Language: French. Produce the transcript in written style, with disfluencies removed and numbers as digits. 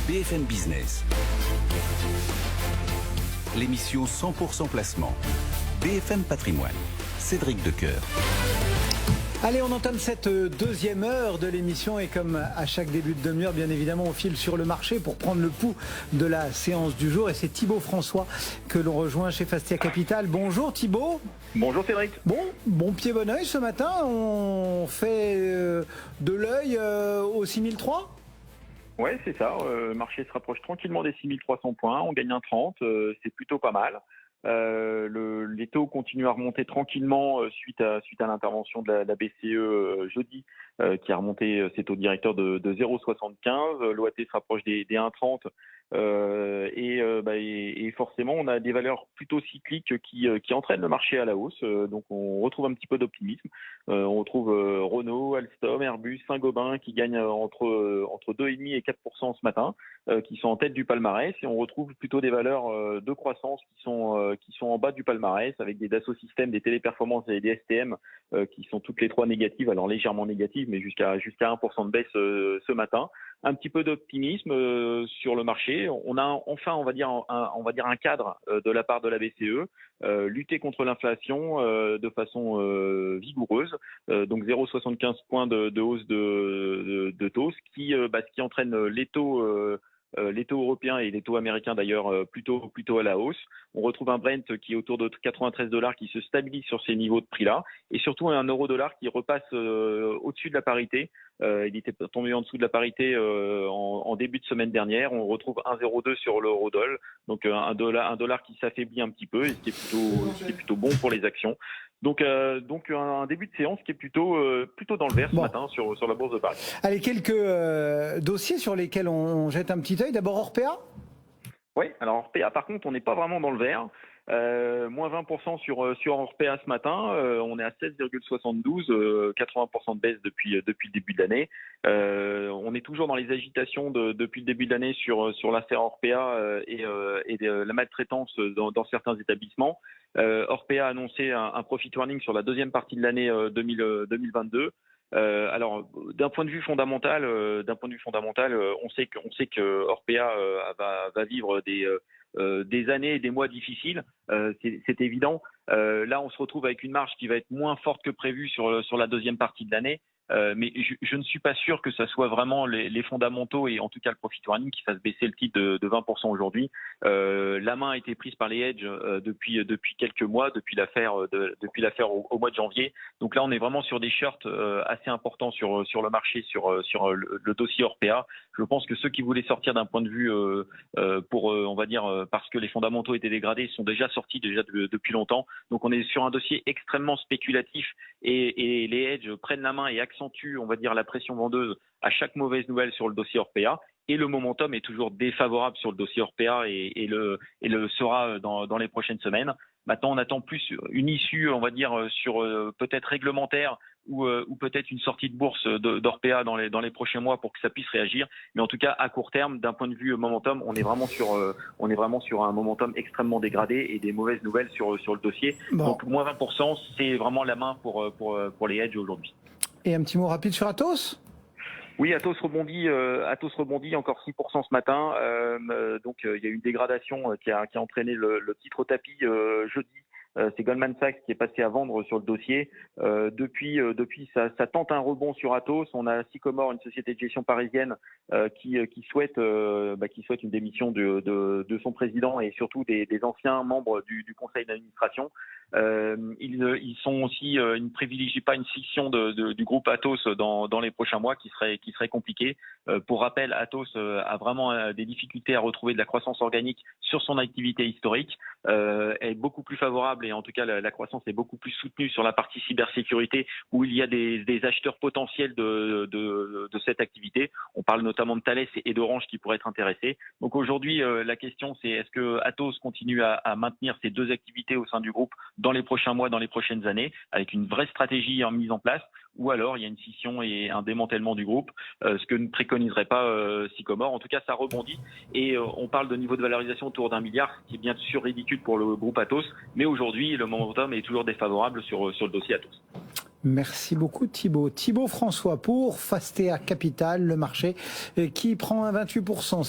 BFM Business. L'émission 100% placement. BFM Patrimoine. Cédric Decoeur. Allez, on entame cette deuxième heure de l'émission et comme à chaque début de demi-heure, bien évidemment, on file sur le marché pour prendre le pouls de la séance du jour. Et c'est Thibaut François que l'on rejoint chez Fastia Capital. Bonjour Thibaut. Bonjour Cédric. Bon pied, bon oeil ce matin. On fait de l'œil au 6003 ? Ouais, c'est ça. Le marché se rapproche tranquillement des 6300 points. On gagne 1,30. C'est plutôt pas mal. Les taux continuent à remonter tranquillement suite à l'intervention de la BCE jeudi, qui a remonté ses taux directeurs de 0,75. L'OAT se rapproche des 1,30. Et forcément, on a des valeurs plutôt cycliques qui entraînent le marché à la hausse. Donc, on retrouve un petit peu d'optimisme. On retrouve Renault, Alstom, Airbus, Saint-Gobain qui gagnent entre 2,5 et 4% ce matin, qui sont en tête du palmarès. Et on retrouve plutôt des valeurs de croissance qui sont en bas du palmarès, avec des Dassault Systèmes, des Téléperformances et des STM qui sont toutes les trois négatives, alors légèrement négatives, mais jusqu'à 1% de baisse ce matin. Un petit peu d'optimisme sur le marché. On a enfin, on va dire un cadre de la part de la BCE, lutter contre l'inflation de façon vigoureuse. Donc 0,75 points de hausse de taux, ce qui entraîne les taux européens et les taux américains d'ailleurs plutôt à la hausse. On retrouve un Brent qui est autour de $93 qui se stabilise sur ces niveaux de prix-là, et surtout un euro-dollar qui repasse au-dessus de la parité. Il était tombé en dessous de la parité en début de semaine dernière. On retrouve 1,02 sur l'euro-dollar, donc un dollar qui s'affaiblit un petit peu, et ce qui est plutôt bon pour les actions. Donc un début de séance qui est plutôt dans le vert ce matin sur la bourse de Paris. Allez, quelques dossiers sur lesquels on jette un petit œil. D'abord Orpea. Oui, alors Orpea, par contre, on n'est pas vraiment dans le vert. Moins 20% sur Orpea ce matin. On est à 16,72, 80% de baisse depuis le début de l'année. On est toujours dans les agitations depuis le début de l'année sur l'affaire Orpea et la maltraitance dans certains établissements. Orpea a annoncé un profit warning sur la deuxième partie de l'année 2022. Alors, d'un point de vue fondamental, on sait que Orpea va vivre des années et des mois difficiles, c'est évident. Là, on se retrouve avec une marge qui va être moins forte que prévu sur la deuxième partie de l'année. Mais je ne suis pas sûr que ça soit vraiment les fondamentaux et en tout cas le profit warning qui fasse baisser le titre de 20% aujourd'hui. La main a été prise par les hedges depuis quelques mois, depuis l'affaire au mois de janvier. Donc là, on est vraiment sur des shorts assez importants sur le marché, sur le dossier Orpea. Je pense que ceux qui voulaient sortir d'un point de vue parce que les fondamentaux étaient dégradés sont déjà sortis depuis longtemps. Donc on est sur un dossier extrêmement spéculatif et les hedges prennent la main et accentue, on va dire, la pression vendeuse à chaque mauvaise nouvelle sur le dossier Orpea. Et le momentum est toujours défavorable sur le dossier Orpea et le sera dans les prochaines semaines. Maintenant, on attend plus une issue, on va dire, sur peut-être réglementaire ou peut-être une sortie de bourse d'Orpea dans les prochains mois pour que ça puisse réagir. Mais en tout cas, à court terme, d'un point de vue momentum, on est vraiment sur un momentum extrêmement dégradé et des mauvaises nouvelles sur le dossier. Bon. Donc, moins 20%, c'est vraiment la main pour les hedges aujourd'hui. Et un petit mot rapide sur Atos ? Oui, Atos rebondit encore 6% ce matin. Donc il y a eu une dégradation qui a entraîné le titre au tapis jeudi. C'est Goldman Sachs qui est passé à vendre sur le dossier. Depuis, ça tente un rebond sur Atos. On a Sycomore, une société de gestion parisienne, qui souhaite une démission de son président et surtout des anciens membres du conseil d'administration. Ils ne privilégient pas une scission du groupe Atos dans les prochains mois qui serait compliqué. Pour rappel, Atos a vraiment des difficultés à retrouver de la croissance organique sur son activité historique. Est beaucoup plus favorable et en tout cas la croissance est beaucoup plus soutenue sur la partie cybersécurité où il y a des acheteurs potentiels de cette activité. On parle notamment de Thales et d'Orange qui pourraient être intéressés. Donc aujourd'hui, la question c'est est-ce que Atos continue à maintenir ces deux activités au sein du groupe dans les prochains mois, dans les prochaines années, avec une vraie stratégie mise en place, ou alors il y a une scission et un démantèlement du groupe, ce que ne préconiserait pas Sycomore. En tout cas, ça rebondit et on parle de niveau de valorisation autour d'1 milliard, ce qui est bien sûr ridicule pour le groupe Atos, mais aujourd'hui, le momentum est toujours défavorable sur le dossier Atos. Merci beaucoup Thibaut. Thibaut François pour Fastea Capital, le marché qui prend un 28%.